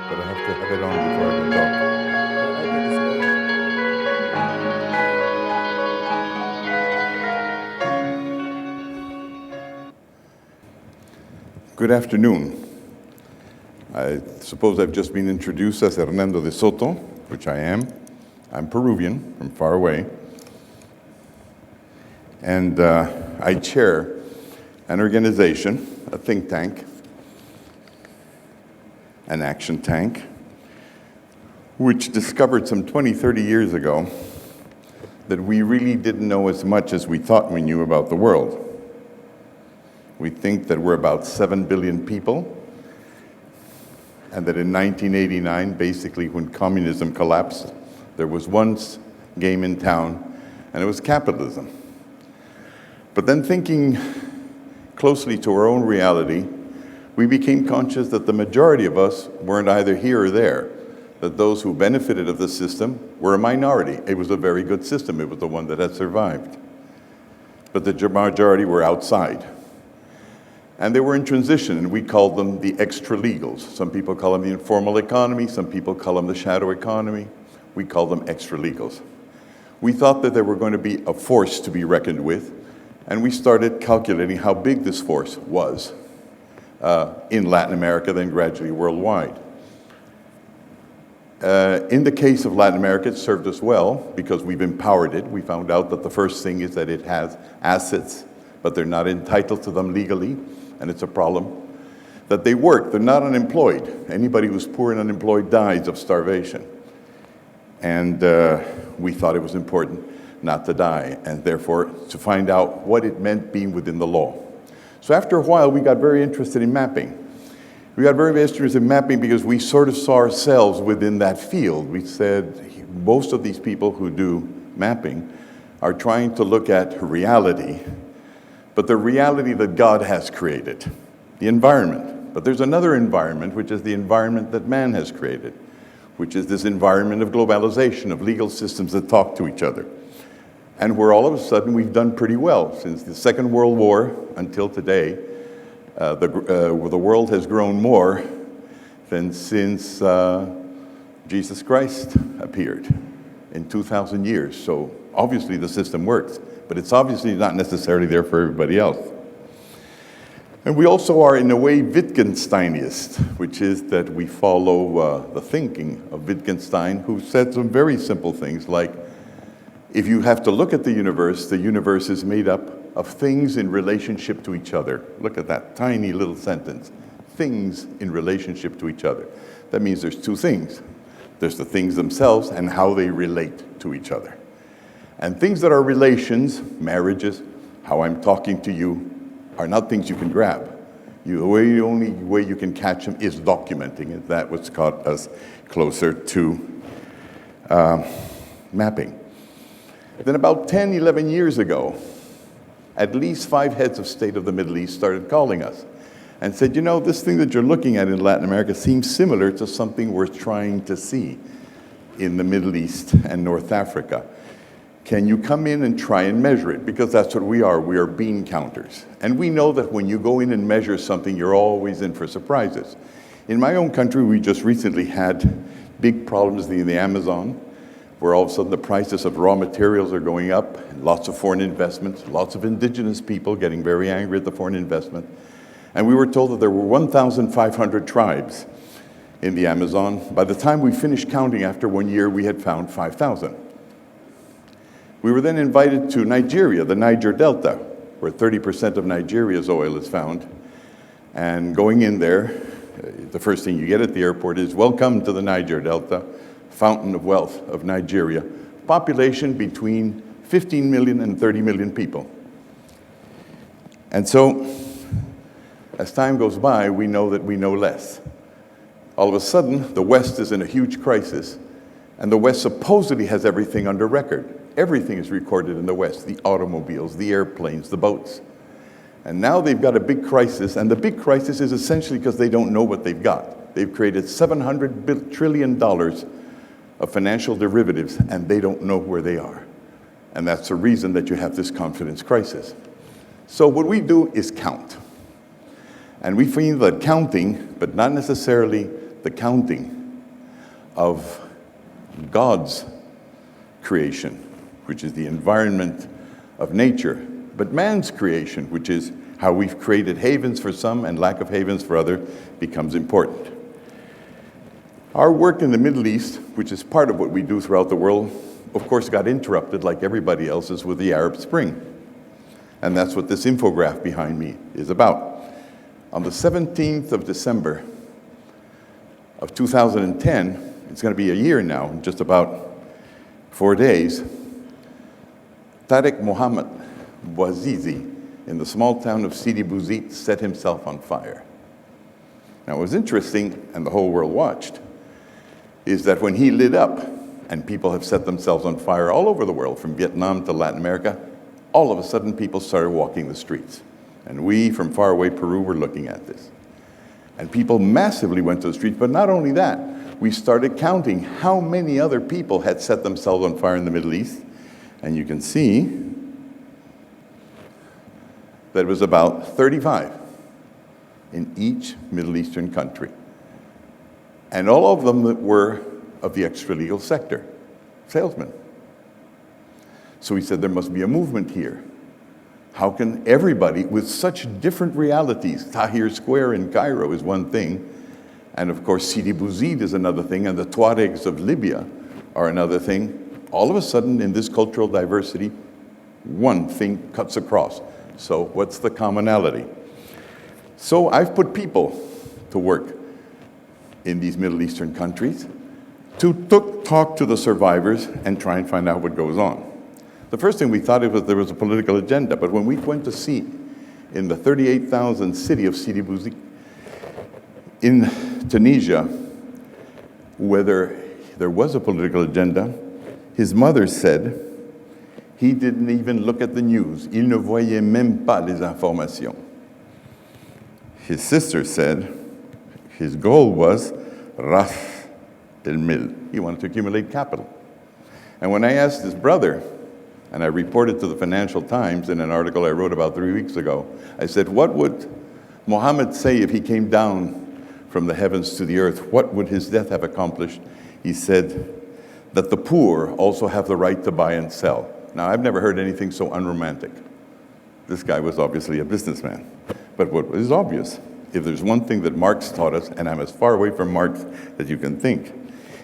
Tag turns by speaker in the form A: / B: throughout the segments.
A: but I have to have it on before I can talk. Good afternoon. I suppose I've just been introduced as Hernando de Soto, which I am. I'm Peruvian, from far away. And I chair an organization, a think tank, an action tank, which discovered some 20, 30 years ago that we really didn't know as much as we thought we knew about the world. We think that we're about 7 billion people, and that in 1989, basically when communism collapsed, there was one game in town, and it was capitalism. But then thinking closely to our own reality, we became conscious that the majority of us weren't either here or there, that those who benefited of the system were a minority. It was a very good system. It was the one that had survived. But the majority were outside. And they were in transition, and we called them the extralegals. Some people call them the informal economy, some people call them the shadow economy. We call them extralegals. We thought that there were going to be a force to be reckoned with, and we started calculating how big this force was in Latin America, then gradually worldwide. In the case of Latin America, it served us well because we've empowered it. We found out that the first thing is that it has assets, but they're not entitled to them legally, and it's a problem. That they work, they're not unemployed. Anybody who's poor and unemployed dies of starvation. And we thought it was important not to die, and therefore to find out what it meant being within the law. So after a while, we got very interested in mapping. We got very interested in mapping because we sort of saw ourselves within that field. We said most of these people who do mapping are trying to look at reality, but the reality that God has created, the environment. But there's another environment, which is the environment that man has created, which is this environment of globalization, of legal systems that talk to each other. And where all of a sudden we've done pretty well. Since the Second World War until today, the world has grown more than since Jesus Christ appeared in 2,000 years. So obviously the system works, but it's obviously not necessarily there for everybody else. And we also are, in a way, Wittgensteiniest, which is that we follow the thinking of Wittgenstein, who said some very simple things like, if you have to look at the universe is made up of things in relationship to each other. Look at that tiny little sentence. Things in relationship to each other. That means there's two things. There's the things themselves and how they relate to each other. And things that are relations, marriages, how I'm talking to you, are not things you can grab. The only way you can catch them is documenting it. That's what's got us closer to mapping. Then about 10, 11 years ago, at least 5 heads of state of the Middle East started calling us and said, you know, this thing that you're looking at in Latin America seems similar to something we're trying to see in the Middle East and North Africa. Can you come in and try and measure it? Because that's what we are bean counters. And we know that when you go in and measure something, you're always in for surprises. In my own country, we just recently had big problems in the Amazon, where all of a sudden the prices of raw materials are going up, lots of foreign investments, lots of indigenous people getting very angry at the foreign investment. And we were told that there were 1,500 tribes in the Amazon. By the time we finished counting after 1 year, we had found 5,000. We were then invited to Nigeria, the Niger Delta, where 30% of Nigeria's oil is found. And going in there, the first thing you get at the airport is, welcome to the Niger Delta, fountain of wealth of Nigeria. Population between 15 million and 30 million people. And so, as time goes by, we know that we know less. All of a sudden, the West is in a huge crisis, and the West supposedly has everything under record. Everything is recorded in the West, the automobiles, the airplanes, the boats. And now they've got a big crisis, and the big crisis is essentially because they don't know what they've got. They've created $700 trillion of financial derivatives, and they don't know where they are. And that's the reason that you have this confidence crisis. So what we do is count. And we find that counting, but not necessarily the counting, of God's creation, which is the environment of nature, but man's creation, which is how we've created havens for some and lack of havens for others, becomes important. Our work in the Middle East, which is part of what we do throughout the world, of course got interrupted like everybody else's with the Arab Spring. And that's what this infograph behind me is about. On the 17th of December of 2010, it's going to be a year now, in just about 4 days, Mohamed Bouazizi in the small town of Sidi Bouzid set himself on fire. Now, what was interesting, and the whole world watched, is that when he lit up, and people have set themselves on fire all over the world, from Vietnam to Latin America, all of a sudden people started walking the streets. And we, from far away Peru, were looking at this. And people massively went to the streets, but not only that, we started counting how many other people had set themselves on fire in the Middle East. And you can see that it was about 35 in each Middle Eastern country. And all of them that were of the extralegal sector, salesmen. So we said there must be a movement here. How can everybody with such different realities, Tahrir Square in Cairo is one thing, and of course Sidi Bouzid is another thing, and the Tuaregs of Libya are another thing. All of a sudden in this cultural diversity, one thing cuts across. So what's the commonality? So I've put people to work in these Middle Eastern countries to talk to the survivors and try and find out what goes on. The first thing we thought there was a political agenda, but when we went to see in the 38,000 city of Sidi Bouzid in Tunisia, whether there was a political agenda, his mother said he didn't even look at the news. Il ne voyait même pas les informations. His sister said his goal was ras el mil. He wanted to accumulate capital. And when I asked his brother, and I reported to the Financial Times in an article I wrote about 3 weeks ago, I said, what would Mohammed say if he came down from the heavens to the earth? What would his death have accomplished? He said that the poor also have the right to buy and sell. Now, I've never heard anything so unromantic. This guy was obviously a businessman. But what is obvious, if there's one thing that Marx taught us, and I'm as far away from Marx as you can think,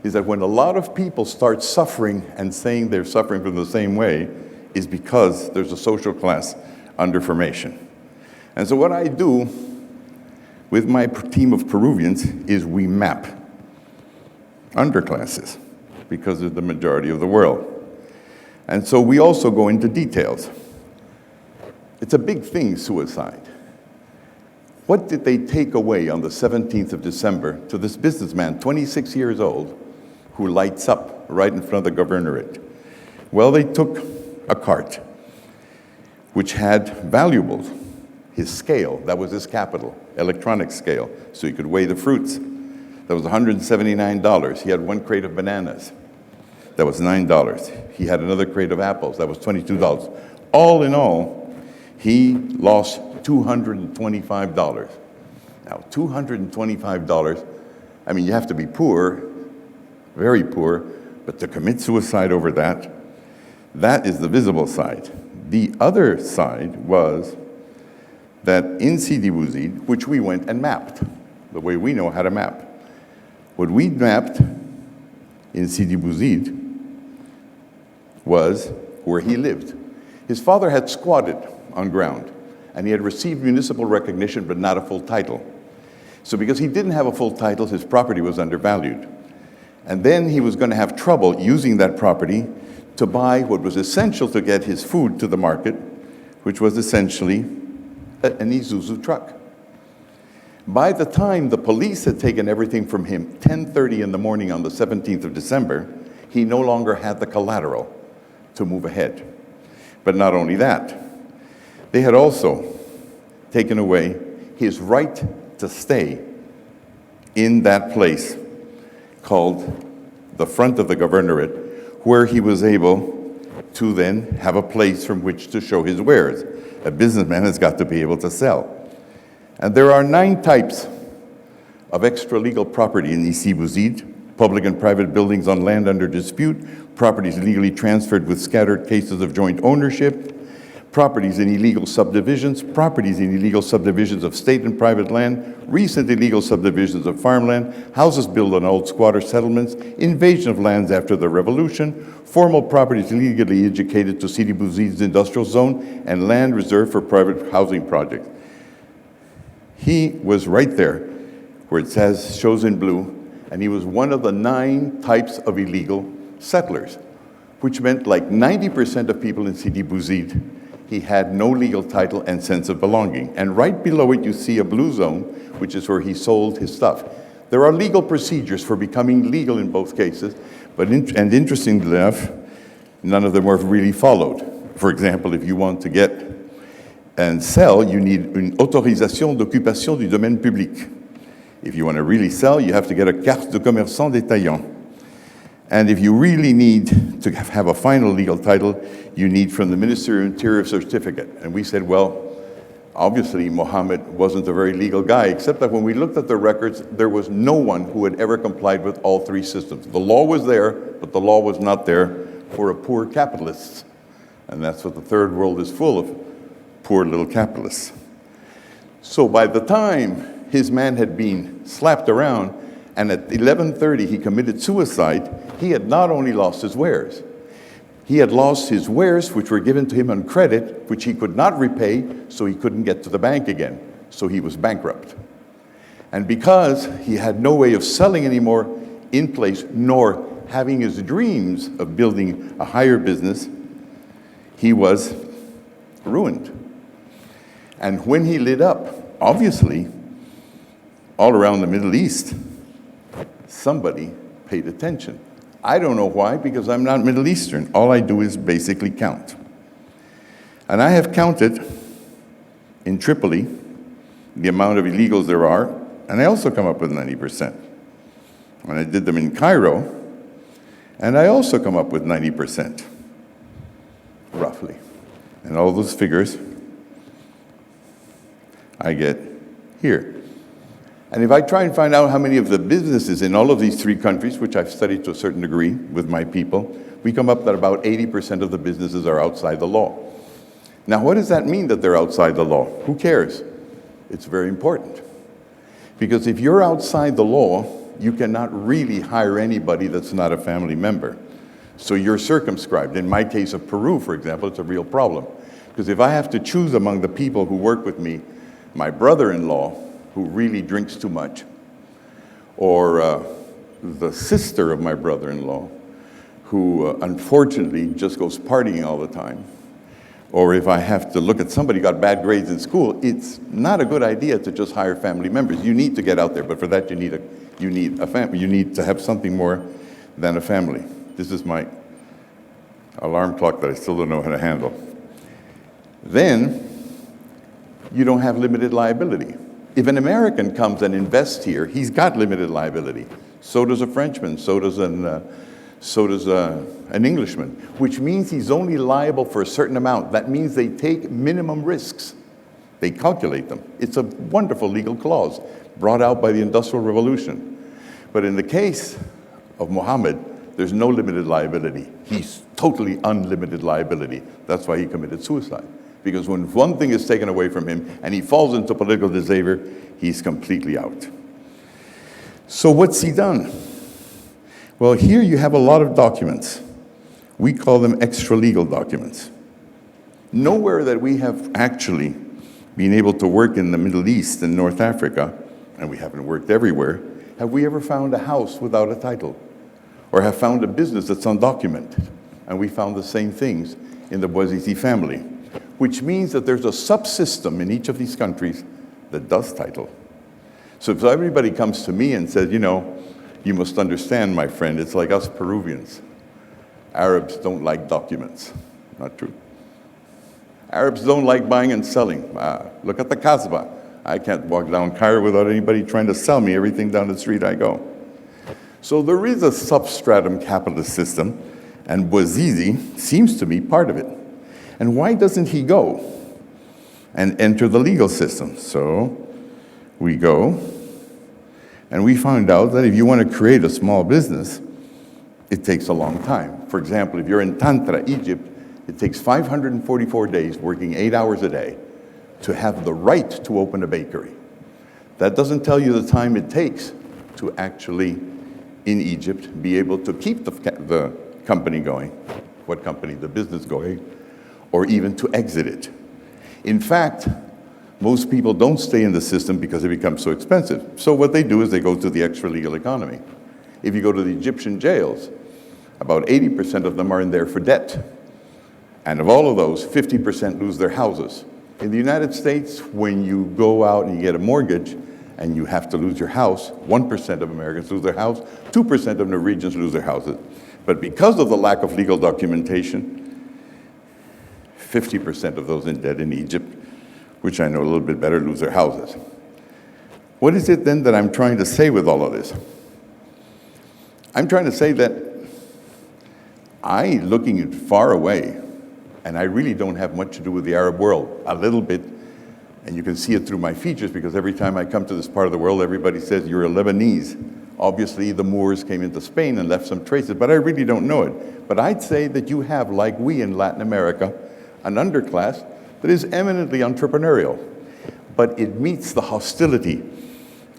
A: is that when a lot of people start suffering and saying they're suffering from the same way, is because there's a social class under formation. And so what I do with my team of Peruvians is we map underclasses, because they're the majority of the world. And so we also go into details. It's a big thing, suicide. What did they take away on the 17th of December to this businessman, 26 years old, who lights up right in front of the governorate? Well, they took a cart which had valuables, his scale, that was his capital, electronic scale, so he could weigh the fruits. That was $179. He had one crate of bananas. That was $9. He had another crate of apples. That was $22. All in all, he lost $225. Now, $225, I mean, you have to be poor, very poor, but to commit suicide over that, that is the visible side. The other side was that in Sidi Bouzid, which we went and mapped, the way we know how to map. What we mapped in Sidi Bouzid was where he lived. His father had squatted on ground, and he had received municipal recognition, but not a full title. So because he didn't have a full title, his property was undervalued. And then he was going to have trouble using that property to buy what was essential to get his food to the market, which was essentially an Isuzu truck. By the time the police had taken everything from him, 10:30 in the morning on the 17th of December, he no longer had the collateral to move ahead. But not only that, they had also taken away his right to stay in that place called the front of the governorate, where he was able to then have a place from which to show his wares. A businessman has got to be able to sell. And there are 9 types of extralegal property in Sidi Bouzid, public and private buildings on land under dispute, properties legally transferred with scattered cases of joint ownership, properties in illegal subdivisions of state and private land, recent illegal subdivisions of farmland, houses built on old squatter settlements, invasion of lands after the revolution, formal properties illegally educated to Sidi Bouazizi's industrial zone, and land reserved for private housing projects. He was right there where it says, shows in blue, and he was one of the 9 types of illegal settlers, which meant like 90% of people in Sidi Bouazizi, he had no legal title and sense of belonging. And right below it, you see a blue zone, which is where he sold his stuff. There are legal procedures for becoming legal in both cases, but interestingly enough, none of them were really followed. For example, if you want to get and sell, you need une autorisation d'occupation du domaine public. If you want to really sell, you have to get a carte de commerçant détaillant. And if you really need to have a final legal title, you need from the Ministry of Interior a certificate. And we said, well, obviously Mohamed wasn't a very legal guy, except that when we looked at the records, there was no one who had ever complied with all 3 systems. The law was there, but the law was not there for a poor capitalist. And that's what the third world is full of, poor little capitalists. So by the time his man had been slapped around, and at 11:30 he committed suicide, he had not only lost his wares, he had lost his wares which were given to him on credit, which he could not repay, so he couldn't get to the bank again. So he was bankrupt. And because he had no way of selling anymore in place, nor having his dreams of building a higher business, he was ruined. And when he lit up, obviously, all around the Middle East, somebody paid attention. I don't know why, because I'm not Middle Eastern. All I do is basically count. And I have counted in Tripoli the amount of illegals there are, and I also come up with 90%. And I did them in Cairo, and I also come up with 90%, roughly. And all those figures I get here. And if I try and find out how many of the businesses in all of these 3 countries, which I've studied to a certain degree with my people, we come up that about 80% of the businesses are outside the law. Now, what does that mean that they're outside the law? Who cares? It's very important. Because if you're outside the law, you cannot really hire anybody that's not a family member. So you're circumscribed. In my case of Peru, for example, it's a real problem. Because if I have to choose among the people who work with me, my brother-in-law, who really drinks too much, or the sister of my brother-in-law, who unfortunately just goes partying all the time, or if I have to look at somebody who got bad grades in school, it's not a good idea to just hire family members. You need to get out there, but for that you need a family. You need to have something more than a family. This is my alarm clock that I still don't know how to handle. Then you don't have limited liability. If an American comes and invests here, he's got limited liability. So does a Frenchman, so does an Englishman, which means he's only liable for a certain amount. That means they take minimum risks. They calculate them. It's a wonderful legal clause brought out by the Industrial Revolution. But in the case of Mohamed, there's no limited liability. He's totally unlimited liability. That's why he committed suicide. Because when one thing is taken away from him and he falls into political disfavor, he's completely out. So what's he done? Well, here you have a lot of documents. We call them extralegal documents. Nowhere that we have actually been able to work in the Middle East and North Africa, and we haven't worked everywhere, have we ever found a house without a title, or have found a business that's undocumented. And we found the same things in the Bouazizi family, which means that there's a subsystem in each of these countries that does title. So if everybody comes to me and says, you know, you must understand, my friend, it's like us Peruvians. Arabs don't like documents. Not true. Arabs don't like buying and selling. Look at the Kasbah. I can't walk down Cairo without anybody trying to sell me everything down the street I go. So there is a substratum capitalist system, and Bouazizi seems to be part of it. And why doesn't he go and enter the legal system? So we go, And we found out that if you want to create a small business, it takes a long time. For example, if you're in Tantra, Egypt, it takes 544 days, working 8 hours a day, to have the right to open a bakery. That doesn't tell you the time it takes to actually, in Egypt, be able to keep the company going, the business going, or even to exit it. In fact, most people don't stay in the system because it becomes so expensive. So what they do is they go to the extralegal economy. If you go to the Egyptian jails, about 80% of them are in there for debt. And of all of those, 50% lose their houses. In the United States, when you go out and you get a mortgage and you have to lose your house, 1% of Americans lose their house, 2% of Norwegians lose their houses. But because of the lack of legal documentation, 50% of those in debt in Egypt, which I know a little bit better, lose their houses. What is it then that I'm trying to say with all of this? I'm trying to say that looking far away, and I really don't have much to do with the Arab world, a little bit, and you can see it through my features because every time I come to this part of the world, everybody says, you're a Lebanese. Obviously, the Moors came into Spain and left some traces, but I really don't know it. But I'd say that you have, like we in Latin America, an underclass that is eminently entrepreneurial, but it meets the hostility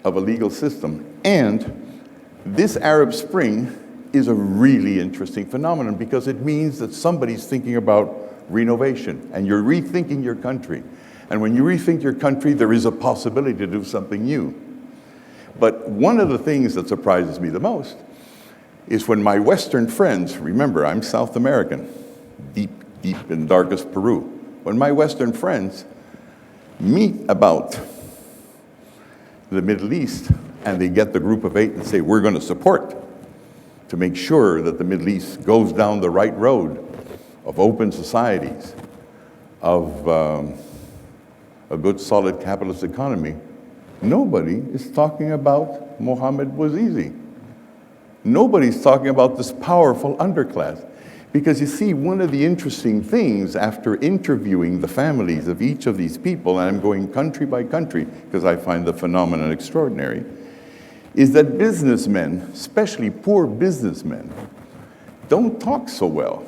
A: of a legal system. And this Arab Spring is a really interesting phenomenon because it means that somebody's thinking about renovation and you're rethinking your country. And when you rethink your country, there is a possibility to do something new. But one of the things that surprises me the most is when my Western friends, remember, I'm South American, deep in darkest Peru, when my Western friends meet about the Middle East and they get the group of 8 and say, we're going to support to make sure that the Middle East goes down the right road of open societies, of a good solid capitalist economy, nobody is talking about Mohamed Bouazizi. Nobody's talking about this powerful underclass. Because you see, one of the interesting things after interviewing the families of each of these people, and I'm going country by country because I find the phenomenon extraordinary, is that businessmen, especially poor businessmen, don't talk so well.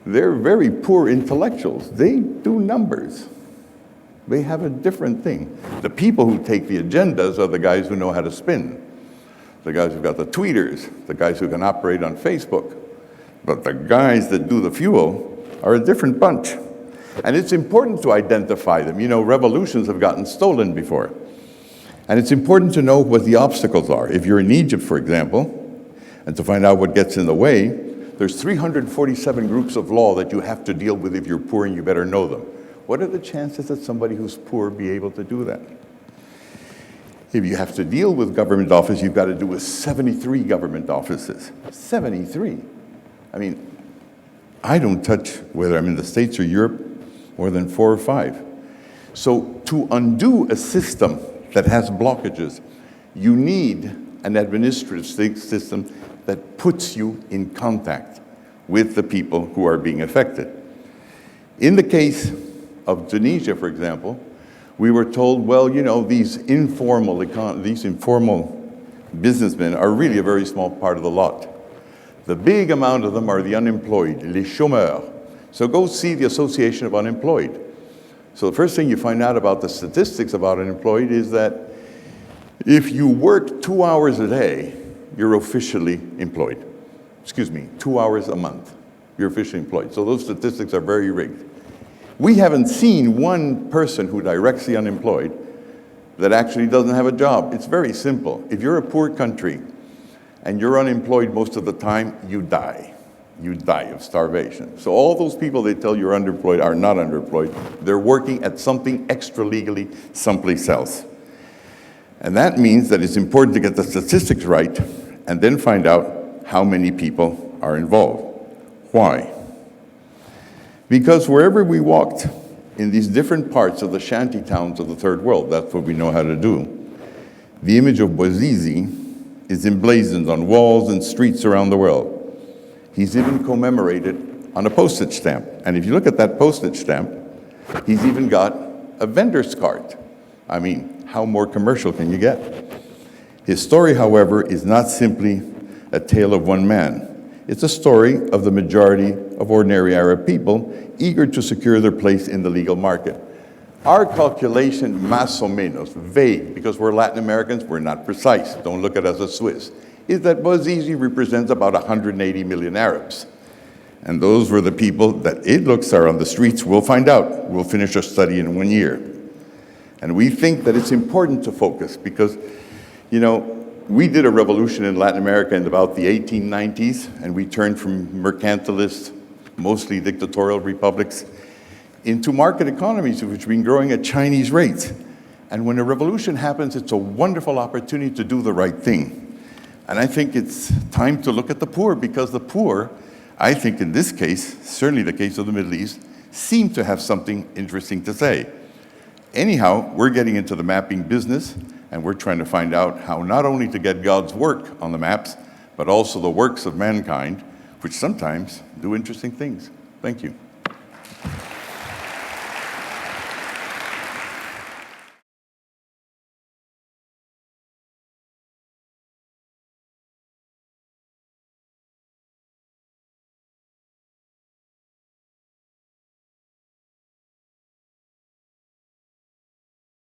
A: They're very poor intellectuals. They do numbers. They have a different thing. The people who take the agendas are the guys who know how to spin, the guys who've got the tweeters, the guys who can operate on Facebook. But the guys that do the fuel are a different bunch. And it's important to identify them. You know, revolutions have gotten stolen before. And it's important to know what the obstacles are. If you're in Egypt, for example, and to find out what gets in the way, there's 347 groups of law that you have to deal with if you're poor, and you better know them. What are the chances that somebody who's poor be able to do that? If you have to deal with government office, you've got to do with 73 government offices. 73. I mean, I don't touch, whether I'm in the States or Europe, more than 4 or 5. So to undo a system that has blockages, you need an administrative system that puts you in contact with the people who are being affected. In the case of Tunisia, for example, we were told, well, you know, these informal businessmen are really a very small part of the lot. The big amount of them are the unemployed, les chômeurs. So go see the Association of Unemployed. So the first thing you find out about the statistics about unemployed is that if you work 2 hours a day, you're officially employed. 2 hours a month, you're officially employed. So those statistics are very rigged. We haven't seen one person who directs the unemployed that actually doesn't have a job. It's very simple. If you're a poor country and you're unemployed most of the time, you die. You die of starvation. So all those people they tell you're underemployed are not underemployed. They're working at something extra legally someplace else. And that means that it's important to get the statistics right and then find out how many people are involved. Why? Because wherever we walked in these different parts of the shanty towns of the third world, that's what we know how to do, the image of Bouazizi is emblazoned on walls and streets around the world. He's even commemorated on a postage stamp. And if you look at that postage stamp, he's even got a vendor's card. I mean, how more commercial can you get? His story, however, is not simply a tale of one man. It's a story of the majority of ordinary Arab people eager to secure their place in the legal market. Our calculation, más o menos, vague, because we're Latin Americans, we're not precise, don't look at us as Swiss, is that Bouazizi represents about 180 million Arabs. And those were the people that it looks are on the streets. We'll find out. We'll finish our study in 1 year. And we think that it's important to focus because, you know, we did a revolution in Latin America in about the 1890s, and we turned from mercantilist, mostly dictatorial republics, into market economies, which have been growing at Chinese rates. And when a revolution happens, it's a wonderful opportunity to do the right thing. And I think it's time to look at the poor, because the poor, I think in this case, certainly the case of the Middle East, seem to have something interesting to say. Anyhow, we're getting into the mapping business, and we're trying to find out how not only to get God's work on the maps, but also the works of mankind, which sometimes do interesting things. Thank you.